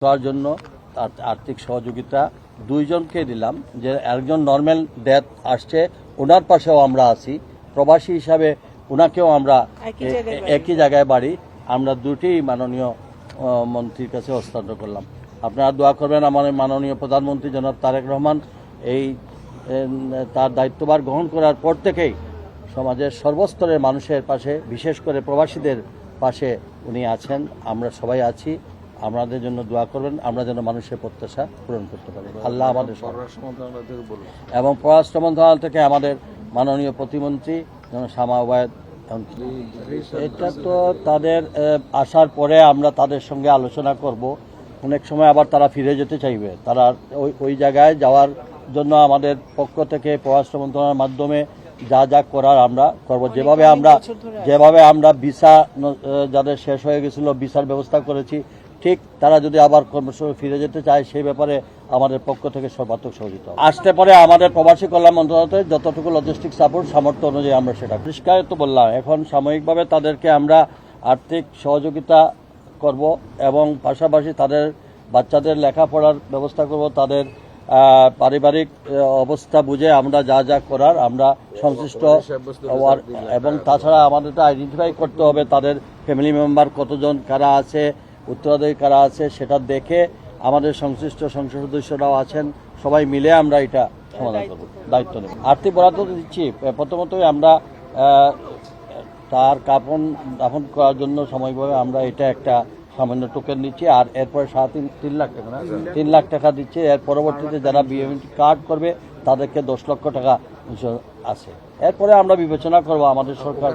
করার জন্য আর্থিক সহযোগিতা দুইজনকে দিলাম। যে একজন নর্মাল ডেথ আসছে, ওনার পাশেও আমরা আছি, প্রবাসী হিসাবে ওনাকেও আমরা একই জায়গায় বাড়ি, আমরা দুটি মাননীয় মন্ত্রীর কাছে হস্তান্তর করলাম। আপনারা দোয়া করবেন আমাদের মাননীয় প্রধানমন্ত্রী জনাব তারেক রহমান এই তার দায়িত্বভার গ্রহণ করার পর থেকেই সমাজের সর্বস্তরের মানুষের পাশে, বিশেষ করে প্রবাসীদের পাশে উনি আছেন। আমরা সবাই আছি, আমাদের জন্য দোয়া করবেন, আমরা যেন মানুষের প্রত্যাশা পূরণ করতে পারি। আল্লাহ আমাদের এবং পররাষ্ট্র মন্ত্রণালয় থেকে আমাদের মাননীয় প্রতিমন্ত্রী শামা ওবায়েদ, এটা তো তাদের আসার পরে আমরা তাদের সঙ্গে আলোচনা করব। অনেক সময় আবার তারা ফিরে যেতে চাইবে, তারা ওই জায়গায় যাওয়ার জন্য আমাদের পক্ষ থেকে পররাষ্ট্র মন্ত্রণালয়ের মাধ্যমে যা যা করার আমরা করব। যেভাবে আমরা ভিসা যাদের শেষ হয়ে গেছিল ভিসার ব্যবস্থা করেছি, ঠিক তারা যদি আবার কর্মসূচি ফিরে যেতে চায় সেই ব্যাপারে আমাদের পক্ষ থেকে সর্বাত্মক সহযোগিতা আসতে পারে। আমাদের প্রবাসী কল্যাণ মন্ত্রণালয় যতটুকু লজিস্টিক সাপোর্ট সামর্থ্য অনুযায়ী আমরা সেটা পরিষ্কার তো বললাম। এখন সাময়িকভাবে তাদেরকে আমরা আর্থিক সহযোগিতা করব এবং পাশাপাশি তাদের বাচ্চাদের লেখাপড়ার ব্যবস্থা করব। তাদের পারিবারিক অবস্থা বুঝে আমরা যা যা করার আমরা সংশ্লিষ্ট, এবং তাছাড়া আমাদের তো আইডেন্টিফাই করতে হবে তাদের ফ্যামিলি মেম্বার কতজন কারা আছে, উত্তরাধিকারী কারা আছে, সেটা দেখে আমাদের সংশ্লিষ্ট সংসদ সদস্যরাও আছেন, সবাই মিলে আমরা এটা সমাধান করব, দায়িত্ব নেব। আর্থিক বরাদ্দ দিচ্ছি, প্রথমতই আমরা তার দাফন করার জন্য সাময়িকভাবে আমরা এটা একটা সামান্য টোকেন দিচ্ছি, আর এরপরে 3.5 লাখ টাকা না 3 লাখ টাকা দিচ্ছে। এর পরবর্তীতে যারা বিএমটি কার্ড করবে তাদেরকে 10 লক্ষ টাকা আছে। এরপরে আমরা বিবেচনা করব আমাদের সরকার